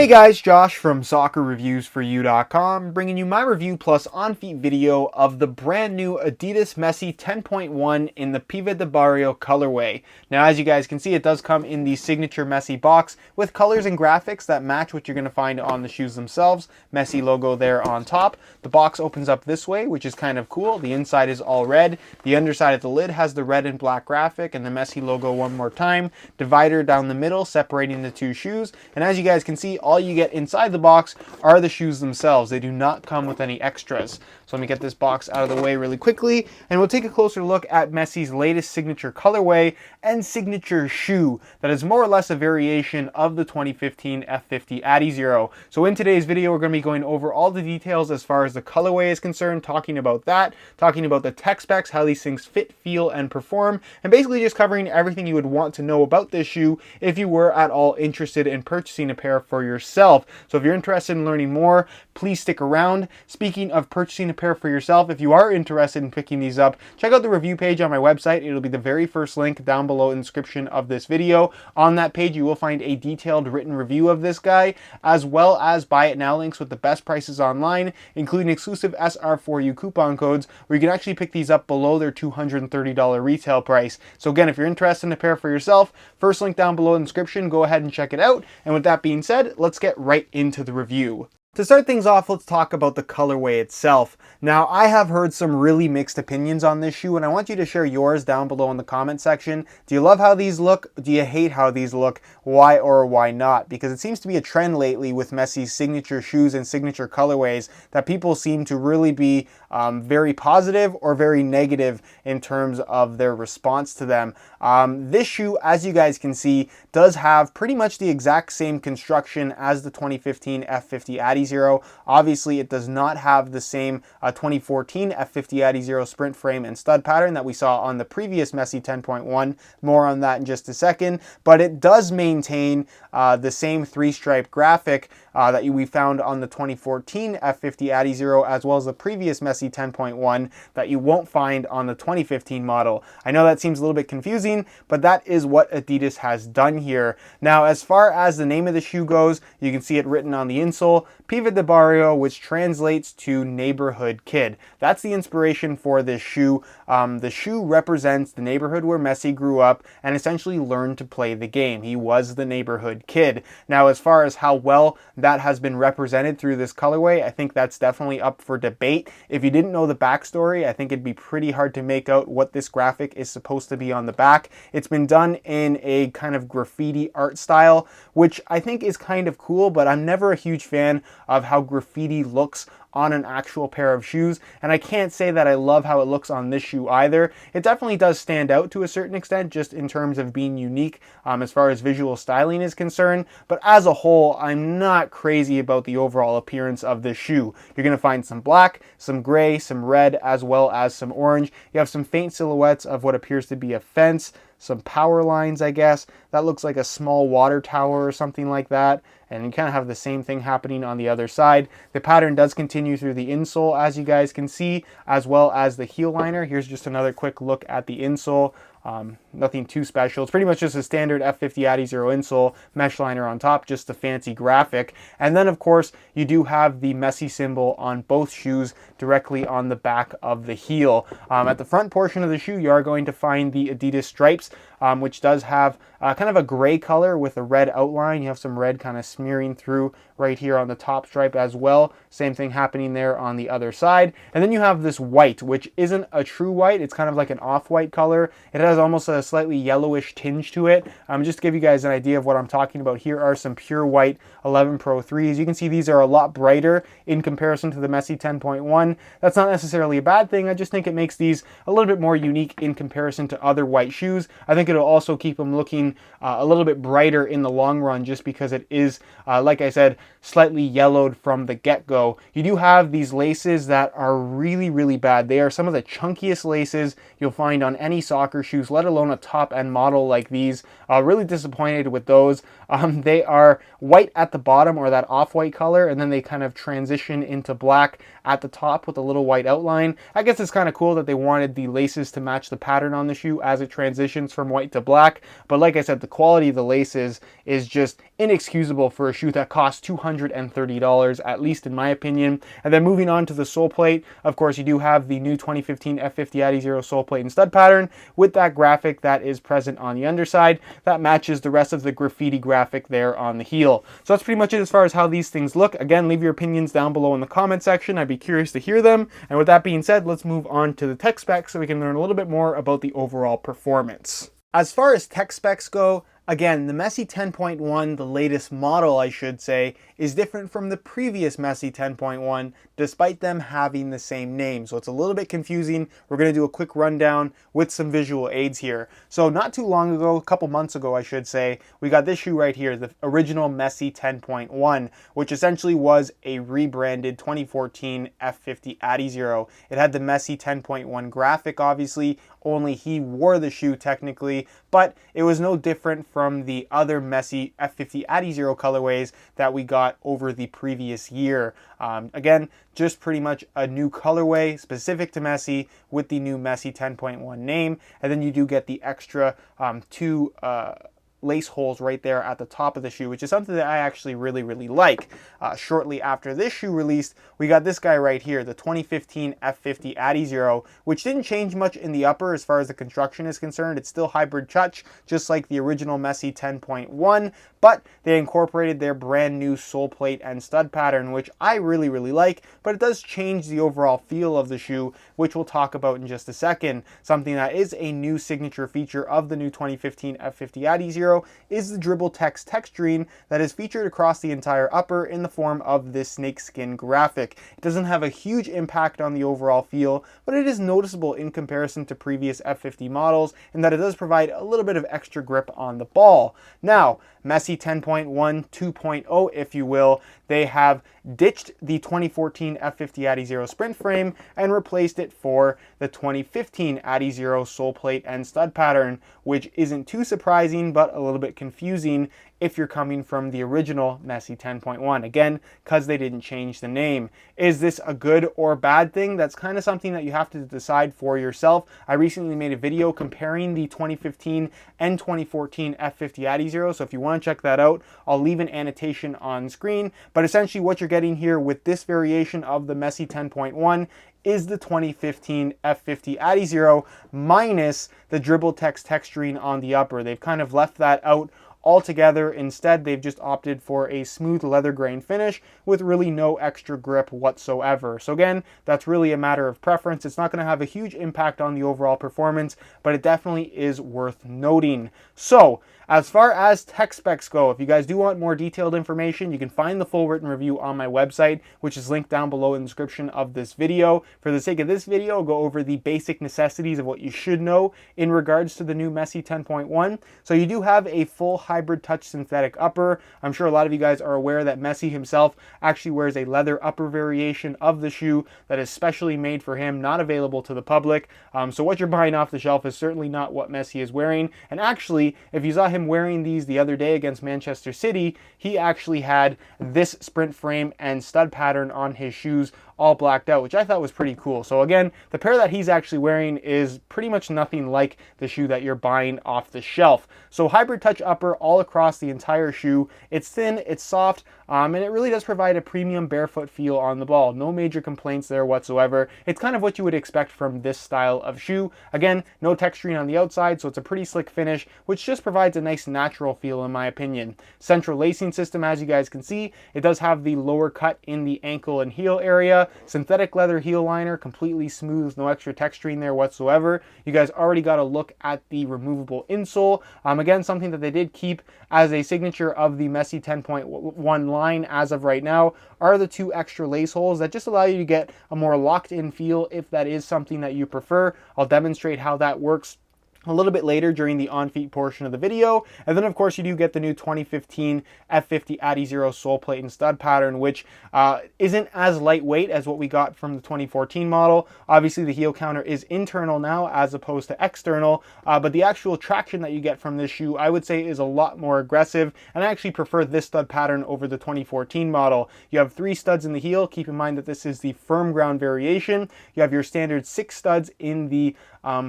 Hey guys, Josh from soccerreviewsforyou.com, bringing you my review plus on-feet video of the brand new Adidas Messi 10.1 in the Pibe De Barr10 colorway. Now, as you guys can see, it does come in the signature Messi box with colors and graphics that match what you're going to find on the shoes themselves. Messi logo there on top. The box opens up this way, which is kind of cool. The inside is all red. The underside of the lid has the red and black graphic and the Messi logo one more time. Divider down the middle separating the two shoes. And as you guys can see, all you get inside the box are the shoes themselves. They do not come with any extras. So let me get this box out of the way really quickly, and we'll take a closer look at Messi's latest signature colorway and signature shoe that is more or less a variation of the 2015 F50 Adizero. So in today's video, we're going to be going over all the details as far as the colorway is concerned, talking about that, talking about the tech specs, how these things fit, feel, and perform, and basically just covering everything you would want to know about this shoe if you were at all interested in purchasing a pair for yourself. So if you're interested in learning more, please stick around. Speaking of purchasing a pair for yourself, if you are interested in picking these up, check out the review page on my website. It'll be the very first link down below in the description of this video. On that page, you will find a detailed written review of this guy, as well as buy it now links with the best prices online, including exclusive SR4U coupon codes, where you can actually pick these up below their $230 retail price. So again, if you're interested in a pair for yourself, first link down below in the description, go ahead and check it out. And with that being said, let's get right into the review. To start things off, let's talk about the colorway itself. Now, I have heard some really mixed opinions on this shoe, and I want you to share yours down below in the comment section. Do you love how these look? Do you hate how these look? Why or why not? Because it seems to be a trend lately with Messi's signature shoes and signature colorways that people seem to really be very positive or very negative in terms of their response to them. This shoe, as you guys can see, does have pretty much the exact same construction as the 2015 F50 Adizero. Obviously, it does not have the same 2014 F50 Adizero sprint frame and stud pattern that we saw on the previous Messi 10.1. More on that in just a second. But it does maintain the same three-stripe graphic that we found on the 2014 F50 Adizero, as well as the previous Messi 10.1 that you won't find on the 2015 model. I know that seems a little bit confusing, but that is what Adidas has done here. Now, as far as the name of the shoe goes, you can see it written on the insole, Pibe De Barr10, which translates to neighborhood kid. That's the inspiration for this shoe. The shoe represents the neighborhood where Messi grew up and essentially learned to play the game. He was the neighborhood kid. Now, as far as how well that has been represented through this colorway, I think that's definitely up for debate. If you didn't know the backstory, I think it'd be pretty hard to make out what this graphic is supposed to be on the back. It's been done in a kind of graffiti art style, which I think is kind of cool, but I'm never a huge fan of how graffiti looks on an actual pair of shoes, and I can't say that I love how it looks on this shoe either. It definitely does stand out to a certain extent, just in terms of being unique as far as visual styling is concerned, but as a whole, I'm not crazy about the overall appearance of this shoe. You're going to find some black, some gray, some red, as well as some orange. You have some faint silhouettes of what appears to be a fence, some power lines, I guess. That looks like a small water tower or something like that. And you kind of have the same thing happening on the other side. The pattern does continue through the insole, as you guys can see, as well as the heel liner. Here's just another quick look at the insole. Nothing too special. It's pretty much just a standard F50 Adizero insole, mesh liner on top, just a fancy graphic. And then, of course, you do have the Messi symbol on both shoes directly on the back of the heel. At the front portion of the shoe, you are going to find the Adidas stripes, which does have kind of a gray color with a red outline. You have some red kind of smearing through right here on the top stripe as well. Same thing happening there on the other side. And then you have this white, which isn't a true white. It's kind of like an off-white color. It has almost a slightly yellowish tinge to it. Just to give you guys an idea of what I'm talking about, here are some pure white 11 Pro 3s. You can see these are a lot brighter in comparison to the Messi 10.1. That's not necessarily a bad thing. I just think it makes these a little bit more unique in comparison to other white shoes. I think it'll also keep them looking a little bit brighter in the long run, just because it is, like I said, slightly yellowed from the get-go. You do have these laces that are really, really bad. They are some of the chunkiest laces you'll find on any soccer shoes, let alone a top-end model like these. Really disappointed with those. They are white at the bottom, or that off-white color, and then they kind of transition into black at the top with a little white outline. I guess it's kind of cool that they wanted the laces to match the pattern on the shoe as it transitions from white to black. But like I said, the quality of the laces is just inexcusable for a shoe that costs $230, at least in my opinion. And then moving on to the sole plate, of course, you do have the new 2015 F50 Adizero sole plate and stud pattern with that graphic that is present on the underside that matches the rest of the graffiti graphic there on the heel. So that's pretty much it as far as how these things look. Again, leave your opinions down below in the comment section. I'd be curious to hear them. And with that being said, let's move on to the tech specs so we can learn a little bit more about the overall performance. As far as tech specs go, again, the Messi 10.1, the latest model I should say, is different from the previous Messi 10.1 despite them having the same name. So it's a little bit confusing. We're going to do a quick rundown with some visual aids here. So not too long ago, a couple months ago I should say, we got this shoe right here, the original Messi 10.1, which essentially was a rebranded 2014 F50 Adizero. It had the Messi 10.1 graphic, obviously, only he wore the shoe technically, but it was no different from the other Messi F50 Adizero colorways that we got over the previous year. Again, just pretty much a new colorway specific to Messi with the new Messi 10.1 name, and then you do get the extra two lace holes right there at the top of the shoe, which is something that I actually really like. Shortly after this shoe released, we got this guy right here, the 2015 F50 Adizero, which didn't change much in the upper as far as the construction is concerned. It's still hybrid touch, just like the original Messi 10.1, but they incorporated their brand new sole plate and stud pattern, which I really like, but it does change the overall feel of the shoe, which we'll talk about in just a second. Something that is a new signature feature of the new 2015 F50 Adizero is the dribble text texturing that is featured across the entire upper in the form of this snakeskin graphic. It doesn't have a huge impact on the overall feel, but it is noticeable in comparison to previous F50 models in that it does provide a little bit of extra grip on the ball. Now, Messi 10.1 2.0, if you will, they have ditched the 2014 F50 Adizero sprint frame and replaced it for the 2015 Adizero sole plate and stud pattern, which isn't too surprising but a little bit confusing if you're coming from the original Messi 10.1. Again, because they didn't change the name. Is this a good or bad thing? That's kind of something that you have to decide for yourself. I recently made a video comparing the 2015 and 2014 F50 Adizero, so if you want to check that out, I'll leave an annotation on screen. But essentially what you're getting here with this variation of the Messi 10.1 is the 2015 F50 Adizero minus the dribble text texturing on the upper. They've kind of left that out altogether. Instead, they've just opted for a smooth leather grain finish with really no extra grip whatsoever. So again, that's really a matter of preference. It's not going to have a huge impact on the overall performance, but it definitely is worth noting. So as far as tech specs go, if you guys do want more detailed information, you can find the full written review on my website, which is linked down below in the description of this video. For the sake of this video, I'll go over the basic necessities of what you should know in regards to the new Messi 10.1. So you do have a full hybrid touch synthetic upper. I'm sure a lot of you guys are aware that Messi himself actually wears a leather upper variation of the shoe that is specially made for him, not available to the public. So what you're buying off the shelf is certainly not what Messi is wearing. And actually, if you saw him wearing these the other day against Manchester City, he actually had this sprint frame and stud pattern on his shoes all blacked out, which I thought was pretty cool. So again, the pair that he's actually wearing is pretty much nothing like the shoe that you're buying off the shelf. So hybrid touch upper all across the entire shoe. It's thin, it's soft, and it really does provide a premium barefoot feel on the ball. No major complaints there whatsoever. It's kind of what you would expect from this style of shoe. Again, no texturing on the outside, so it's a pretty slick finish, which just provides a nice natural feel in my opinion. Central lacing system, as you guys can see, it does have the lower cut in the ankle and heel area. Synthetic leather heel liner, completely smooth, no extra texturing there whatsoever. You guys already got a look at the removable insole. Again, something that they did keep as a signature of the Messi 10.1 line as of right now are the two extra lace holes that just allow you to get a more locked in feel if that is something that you prefer. I'll demonstrate how that works a little bit later during the on-feet portion of the video. And then of course you do get the new 2015 F50 Adizero sole plate and stud pattern, which isn't as lightweight as what we got from the 2014 model. Obviously the heel counter is internal now as opposed to external, but the actual traction that you get from this shoe I would say is a lot more aggressive, and I actually prefer this stud pattern over the 2014 model. You have 3 studs in the heel. Keep in mind that this is the firm ground variation. You have your standard 6 studs in the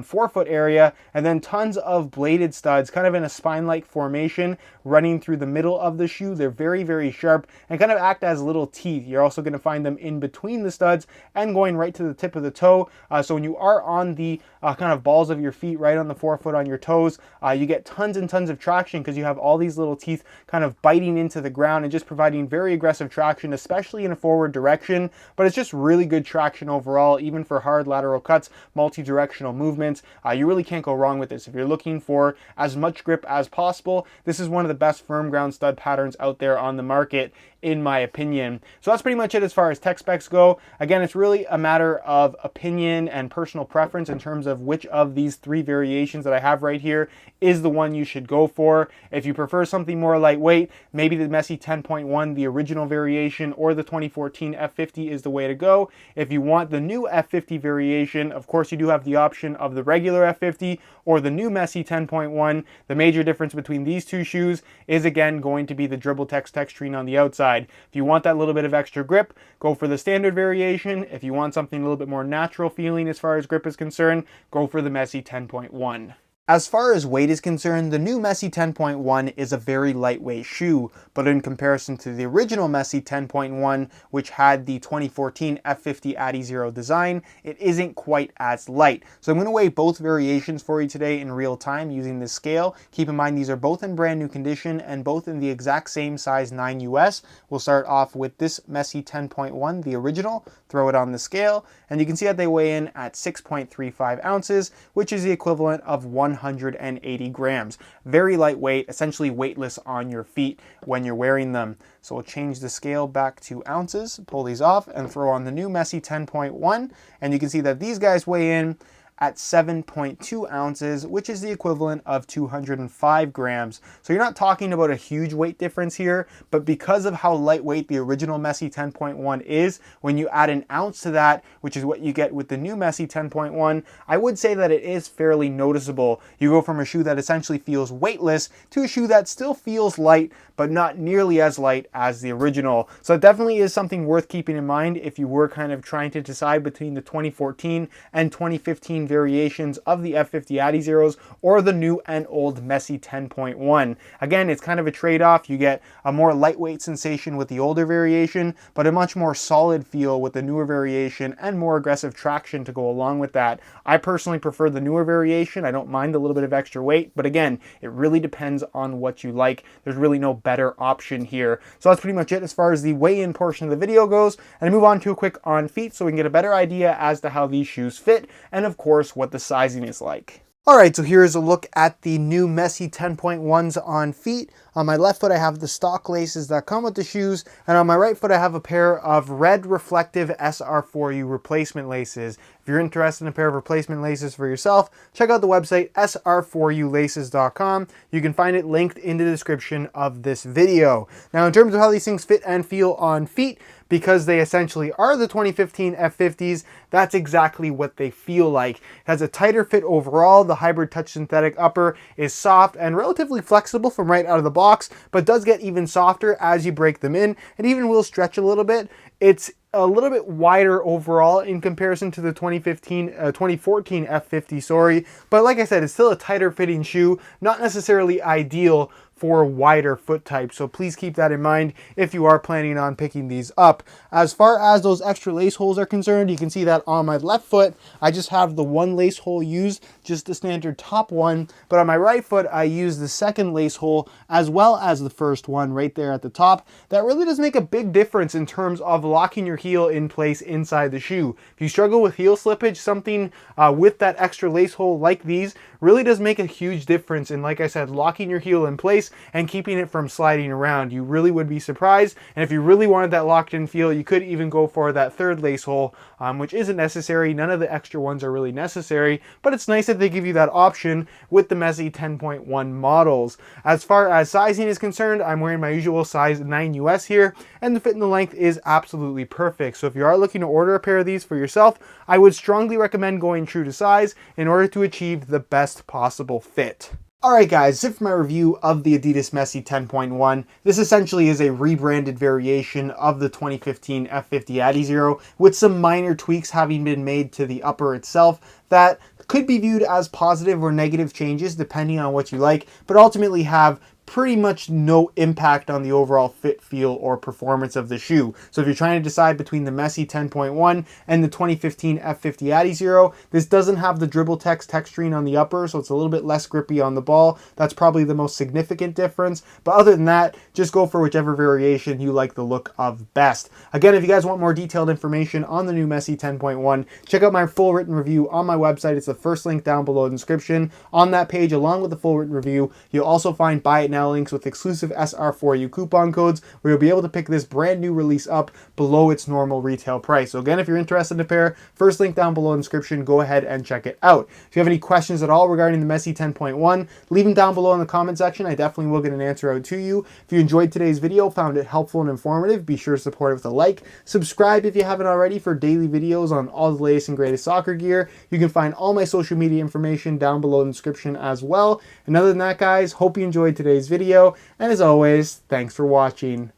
forefoot area, and then tons of bladed studs kind of in a spine-like formation running through the middle of the shoe. They're very, very sharp and kind of act as little teeth. You're also going to find them in between the studs and going right to the tip of the toe. So when you are on the kind of balls of your feet, right on the forefoot, on your toes, you get tons and tons of traction because you have all these little teeth kind of biting into the ground and just providing very aggressive traction, especially in a forward direction. But it's just really good traction overall, even for hard lateral cuts, multi-directional movements. You really can't go wrong with this. If you're looking for as much grip as possible, this is one of the best firm ground stud patterns out there on the market, in my opinion. So that's pretty much it as far as tech specs go. Again, it's really a matter of opinion and personal preference in terms of which of these 3 variations that I have right here is the one you should go for. If you prefer something more lightweight, maybe the Messi 10.1, the original variation, or the 2014 F50 is the way to go. If you want the new F50 variation, of course you do have the option of the regular F50 or the new Messi 10.1. The major difference between these 2 shoes is again going to be the Dribble Tex texturing on the outside. If you want that little bit of extra grip, go for the standard variation. If you want something a little bit more natural feeling as far as grip is concerned, go for the Messi 10.1. As far as weight is concerned, the new Messi 10.1 is a very lightweight shoe, but in comparison to the original Messi 10.1, which had the 2014 F50 Adizero design, it isn't quite as light. So I'm going to weigh both variations for you today in real time using this scale. Keep in mind these are both in brand new condition and both in the exact same size 9 US. We'll start off with this Messi 10.1, the original, throw it on the scale, and you can see that they weigh in at 6.35 ounces, which is the equivalent of 180 grams. Very lightweight, essentially weightless on your feet when you're wearing them. So we'll change the scale back to ounces, pull these off, and throw on the new Messi 10.1, and you can see that these guys weigh in at 7.2 ounces, which is the equivalent of 205 grams. So you're not talking about a huge weight difference here, but because of how lightweight the original Messi 10.1 is, when you add an ounce to that, which is what you get with the new Messi 10.1, I would say that it is fairly noticeable. You go from a shoe that essentially feels weightless to a shoe that still feels light, but not nearly as light as the original. So it definitely is something worth keeping in mind if you were kind of trying to decide between the 2014 and 2015 variations of the F50 Adizeros or the new and old Messi 10.1. Again, it's kind of a trade-off. You get a more lightweight sensation with the older variation, but a much more solid feel with the newer variation and more aggressive traction to go along with that. I personally prefer the newer variation. I don't mind a little bit of extra weight, but again, it really depends on what you like. There's really no better option here. So that's pretty much it as far as the weigh-in portion of the video goes, and I move on to a quick on feet so we can get a better idea as to how these shoes fit and of course what the sizing is like. Alright, so here is a look at the new Messi 10.1s on feet. On my left foot I have the stock laces that come with the shoes, and on my right foot I have a pair of red reflective SR4U replacement laces. If you're interested in a pair of replacement laces for yourself, check out the website sr4ulaces.com. You can find it linked in the description of this video. Now in terms of how these things fit and feel on feet, because they essentially are the 2015 F50s, that's exactly what they feel like. It has a tighter fit overall. The hybrid touch synthetic upper is soft and relatively flexible from right out of the box, but does get even softer as you break them in. It even will stretch a little bit. It's a little bit wider overall in comparison to the 2014 F50, sorry. But like I said, it's still a tighter fitting shoe, not necessarily ideal for wider foot types. So please keep that in mind if you are planning on picking these up. As far as those extra lace holes are concerned, you can see that on my left foot, I just have the one lace hole used, just the standard top one. But on my right foot, I use the second lace hole as well as the first one right there at the top. That really does make a big difference in terms of locking your heel in place inside the shoe. If you struggle with heel slippage, something with that extra lace hole like these really does make a huge difference in, like I said, locking your heel in place place and keeping it from sliding around. You really would be surprised. And if you really wanted that locked in feel, you could even go for that third lace hole, which isn't necessary. None of the extra ones are really necessary, but it's nice that they give you that option with the Messi 10.1 models. As far as sizing is concerned, I'm wearing my usual size 9 US here, and the fit and the length is absolutely perfect. So if you are looking to order a pair of these for yourself, I would strongly recommend going true to size in order to achieve the best possible fit. Alright guys, that's it for my review of the Adidas Messi 10.1. This essentially is a rebranded variation of the 2015 F50 Adizero, with some minor tweaks having been made to the upper itself that could be viewed as positive or negative changes depending on what you like, but ultimately have pretty much no impact on the overall fit, feel, or performance of the shoe. So if you're trying to decide between the Messi 10.1 and the 2015 F50 Adizero, this doesn't have the dribble text texturing on the upper, so it's a little bit less grippy on the ball. That's probably the most significant difference. But other than that, just go for whichever variation you like the look of best. Again, if you guys want more detailed information on the new Messi 10.1, check out my full written review on my website. It's the first link down below in the description. On that page, along with the full written review, you'll also find buy it now links with exclusive SR4U coupon codes where you'll be able to pick this brand new release up below its normal retail price. So again, if you're interested in a pair, first link down below in the description, go ahead and check it out. If you have any questions at all regarding the Messi 10.1, leave them down below in the comment section. I definitely will get an answer out to you. If you enjoyed today's video, found it helpful and informative, be sure to support it with a like. Subscribe if you haven't already for daily videos on all the latest and greatest soccer gear. You can find all my social media information down below in the description as well. And other than that, guys, hope you enjoyed today's video. And as always, thanks for watching.